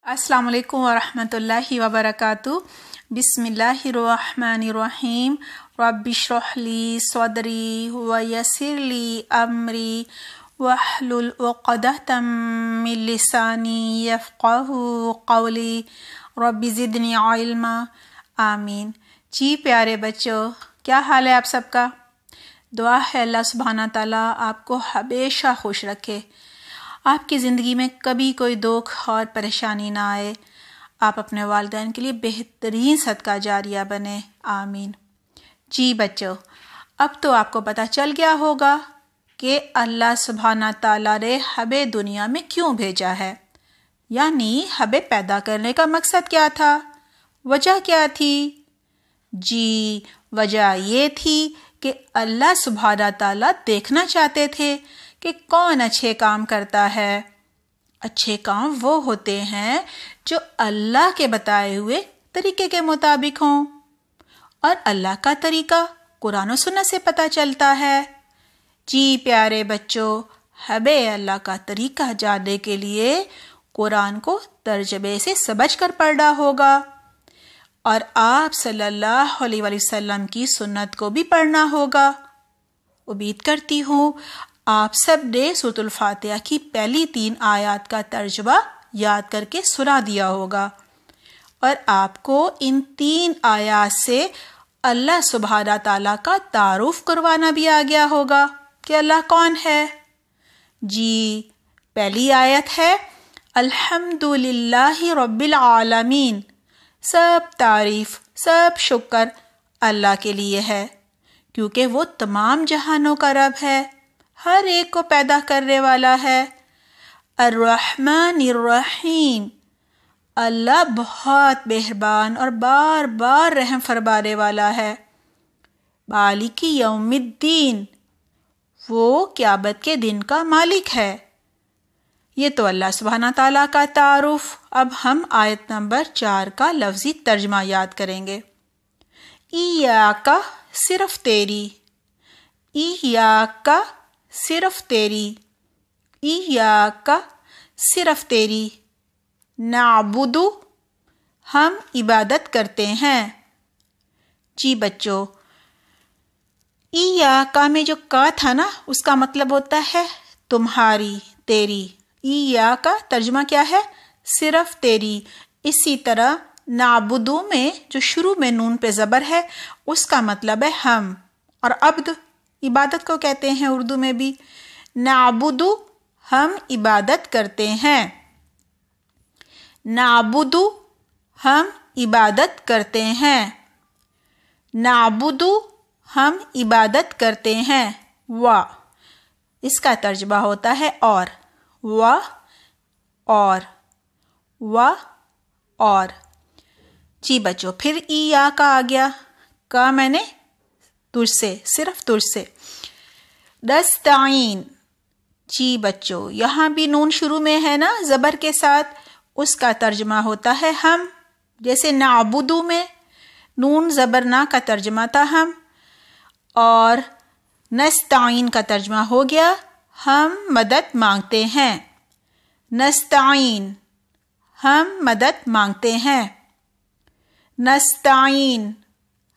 السلام علیکم ورحمۃ اللہ وبرکاتہ۔ بسم اللہ الرحمن الرحیم۔ رب اشرح لی صدری ویسر لی امری واحلل عقدۃ من لسانی یفقہوا قولی رب زدنی علما آمین۔ جی پیارے بچوں، کیا حال ہے آپ سب کا؟ دعا ہے اللہ سبحانہ تعالیٰ آپ کو ہمیشہ خوش رکھے، آپ کی زندگی میں کبھی کوئی دکھ اور پریشانی نہ آئے، آپ اپنے والدین کے لیے بہترین صدقہ جاریہ بنے، آمین۔ جی بچوں، اب تو آپ کو پتہ چل گیا ہوگا کہ اللہ سبحانہ تعالیٰ نے ہمیں دنیا میں کیوں بھیجا ہے، یعنی ہمیں پیدا کرنے کا مقصد کیا تھا، وجہ کیا تھی؟ جی وجہ یہ تھی کہ اللہ سبحانہ تعالیٰ دیکھنا چاہتے تھے کہ کون اچھے کام کرتا ہے۔ اچھے کام وہ ہوتے ہیں جو اللہ کے بتائے ہوئے طریقے کے مطابق ہوں، اور اللہ کا طریقہ قرآن و سنت سے پتہ چلتا ہے۔ جی پیارے بچوں، ہمیں اللہ کا طریقہ جاننے کے لیے قرآن کو ترجمے سے سمجھ کر پڑھنا ہوگا، اور آپ صلی اللہ علیہ وسلم کی سنت کو بھی پڑھنا ہوگا۔ امید کرتی ہوں آپ سب نے سورۃ الفاتحہ کی پہلی 3 آیات کا ترجمہ یاد کر کے سنا دیا ہوگا، اور آپ کو ان 3 آیات سے اللہ سبحانہ تعالیٰ کا تعارف کروانا بھی آ گیا ہوگا کہ اللہ کون ہے۔ جی پہلی آیت ہے الحمدللہ رب العالمین، سب تعریف سب شکر اللہ کے لیے ہے، کیونکہ وہ تمام جہانوں کا رب ہے، ہر ایک کو پیدا کرنے والا ہے۔ الرحمن الرحیم، اللہ بہت مہربان اور بار بار رحم فرمانے والا ہے۔ مالک یوم الدین، وہ قیامت کے دن کا مالک ہے۔ یہ تو اللہ سبحانہ تعالیٰ کا تعارف۔ اب ہم آیت نمبر 4 کا لفظی ترجمہ یاد کریں گے۔ ایاک، صرف تیری، ایاک صرف تیری، ایاک صرف تیری، نعبد ہم عبادت کرتے ہیں۔ جی بچوں، ایاک میں جو کا تھا نا، اس کا مطلب ہوتا ہے تمہاری، تیری۔ ایاک ترجمہ کیا ہے؟ صرف تیری۔ اسی طرح نعبد میں جو شروع میں نون پہ زبر ہے، اس کا مطلب ہے ہم، اور عبد عبادت کو کہتے ہیں اردو میں بھی۔ نعبد ہم عبادت کرتے ہیں، نعبد ہم عبادت کرتے ہیں، نعبد ہم عبادت کرتے ہیں۔ وا اس کا ترجمہ ہوتا ہے اور، وا اور، وا اور۔ جی بچوں، پھر ایاک آ گیا، کا میں نے تجھ سے، صرف تجھ سے۔ نستعین، جی بچوں یہاں بھی نون شروع میں ہے نا زبر کے ساتھ، اس کا ترجمہ ہوتا ہے ہم، جیسے نعبد میں نون زبر نا کا ترجمہ تھا ہم، اور نستعین کا ترجمہ ہو گیا ہم مدد مانگتے ہیں۔ نستعین ہم مدد مانگتے ہیں، نستعین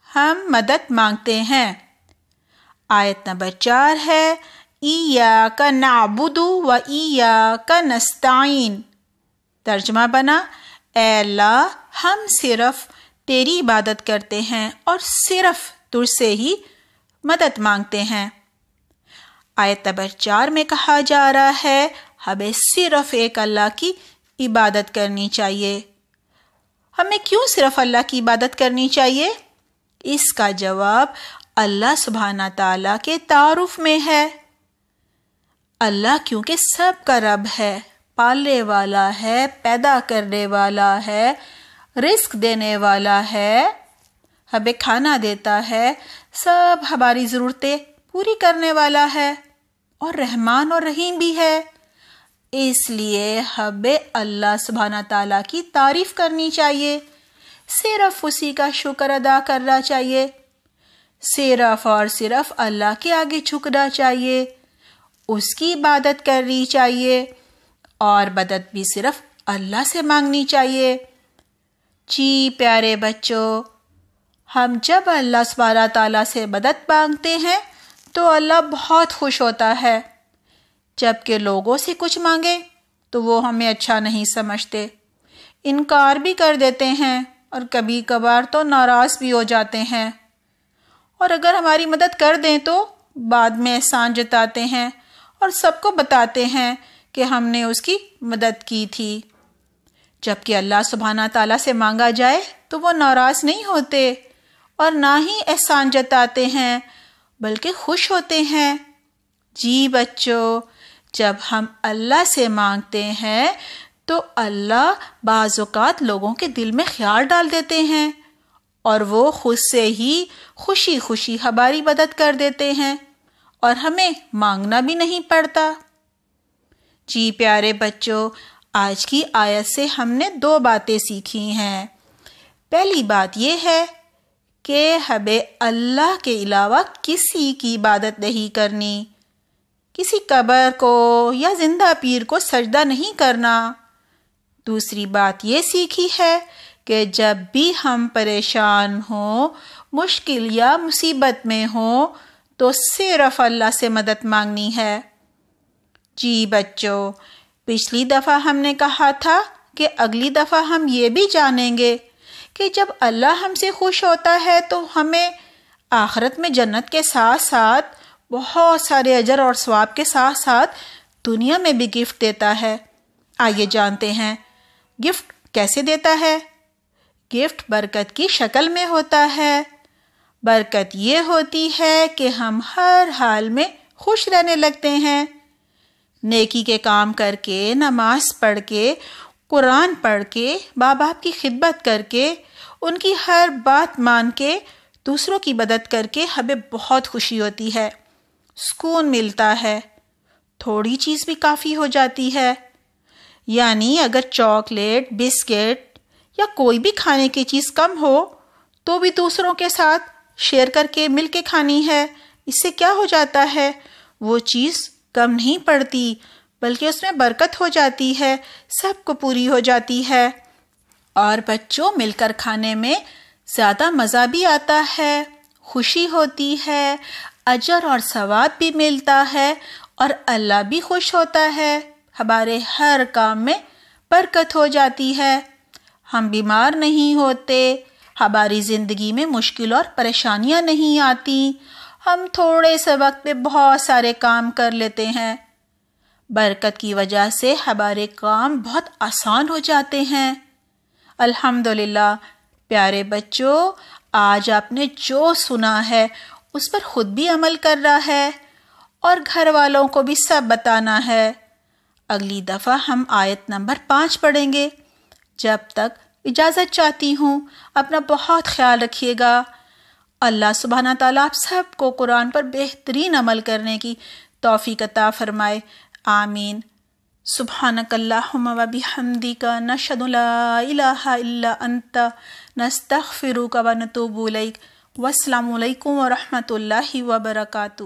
ہم مدد مانگتے ہیں۔ آیت نمبر 4 ہے ایاک نعبد و ایاک نستعین، ترجمہ بنا اے اللہ ہم صرف تیری عبادت کرتے ہیں اور صرف تجھ سے ہی مدد مانگتے ہیں۔ آیت نمبر 4 میں کہا جا رہا ہے ہمیں صرف ایک اللہ کی عبادت کرنی چاہیے۔ ہمیں کیوں صرف اللہ کی عبادت کرنی چاہیے؟ اس کا جواب اللہ سبحانہ تعالیٰ کے تعارف میں ہے۔ اللہ کیونکہ سب کا رب ہے، پالنے والا ہے، پیدا کرنے والا ہے، رزق دینے والا ہے، ہمیں کھانا دیتا ہے، سب ہماری ضرورتیں پوری کرنے والا ہے، اور رحمان اور رحیم بھی ہے۔ اس لیے ہمیں اللہ سبحانہ تعالیٰ کی تعریف کرنی چاہیے، صرف اسی کا شکر ادا کرنا چاہیے، صرف اور صرف اللہ کے آگے جھکنا چاہیے، اس کی عبادت کرنی چاہیے، اور مدد بھی صرف اللہ سے مانگنی چاہیے۔ جی پیارے بچوں، ہم جب اللہ سبحانہ تعالیٰ سے مدد مانگتے ہیں تو اللہ بہت خوش ہوتا ہے، جبکہ لوگوں سے کچھ مانگے تو وہ ہمیں اچھا نہیں سمجھتے، انکار بھی کر دیتے ہیں اور کبھی کبھار تو ناراض بھی ہو جاتے ہیں، اور اگر ہماری مدد کر دیں تو بعد میں احسان جتاتے ہیں اور سب کو بتاتے ہیں کہ ہم نے اس کی مدد کی تھی۔ جبکہ اللہ سبحانہ تعالیٰ سے مانگا جائے تو وہ ناراض نہیں ہوتے اور نہ ہی احسان جتاتے ہیں بلکہ خوش ہوتے ہیں۔ جی بچوں، جب ہم اللہ سے مانگتے ہیں تو اللہ بعض اوقات لوگوں کے دل میں خیال ڈال دیتے ہیں اور وہ خود سے ہی خوشی خوشی ہماری مدد کر دیتے ہیں اور ہمیں مانگنا بھی نہیں پڑتا۔ جی پیارے بچوں، آج کی آیت سے ہم نے 2 باتیں سیکھی ہیں۔ پہلی بات یہ ہے کہ ہمیں اللہ کے علاوہ کسی کی عبادت نہیں کرنی، کسی قبر کو یا زندہ پیر کو سجدہ نہیں کرنا۔ دوسری بات یہ سیکھی ہے کہ جب بھی ہم پریشان ہوں، مشکل یا مصیبت میں ہوں تو صرف اللہ سے مدد مانگنی ہے۔ جی بچوں، پچھلی دفعہ ہم نے کہا تھا کہ اگلی دفعہ ہم یہ بھی جانیں گے کہ جب اللہ ہم سے خوش ہوتا ہے تو ہمیں آخرت میں جنت کے ساتھ ساتھ بہت سارے اجر اور ثواب کے ساتھ ساتھ دنیا میں بھی گفٹ دیتا ہے۔ آئیے جانتے ہیں گفٹ کیسے دیتا ہے۔ گفٹ برکت کی شکل میں ہوتا ہے۔ برکت یہ ہوتی ہے کہ ہم ہر حال میں خوش رہنے لگتے ہیں، نیکی کے کام کر کے، نماز پڑھ کے، قرآن پڑھ کے، ماں باپ کی خدمت کر کے، ان کی ہر بات مان کے، دوسروں کی مدد کر کے ہمیں بہت خوشی ہوتی ہے، سکون ملتا ہے، تھوڑی چیز بھی کافی ہو جاتی ہے۔ یعنی اگر چاکلیٹ، بسکٹ یا کوئی بھی کھانے کی چیز کم ہو تو بھی دوسروں کے ساتھ شیئر کر کے مل کے کھانی ہے، اس سے کیا ہو جاتا ہے، وہ چیز کم نہیں پڑتی بلکہ اس میں برکت ہو جاتی ہے، سب کو پوری ہو جاتی ہے۔ اور بچوں، مل کر کھانے میں زیادہ مزہ بھی آتا ہے، خوشی ہوتی ہے، اجر اور ثواب بھی ملتا ہے اور اللہ بھی خوش ہوتا ہے، ہمارے ہر کام میں برکت ہو جاتی ہے، ہم بیمار نہیں ہوتے، ہماری زندگی میں مشکل اور پریشانیاں نہیں آتی، ہم تھوڑے سے وقت میں بہت سارے کام کر لیتے ہیں۔ برکت کی وجہ سے ہمارے کام بہت آسان ہو جاتے ہیں۔ الحمدللہ پیارے بچوں، آج آپ نے جو سنا ہے اس پر خود بھی عمل کرنا ہے اور گھر والوں کو بھی سب بتانا ہے۔ اگلی دفعہ ہم آیت نمبر 5 پڑھیں گے۔ جب تک اجازت چاہتی ہوں، اپنا بہت خیال رکھیے گا۔ اللہ سبحانہ تعالیٰ آپ سب کو قرآن پر بہترین عمل کرنے کی توفیق عطا فرمائے، آمین۔ سبحانک اللہم و بحمدک، نشہد لا الہ الا انت، نستغفرک و نتوب الیک۔ والسلام علیکم ورحمۃ اللہ وبرکاتہ۔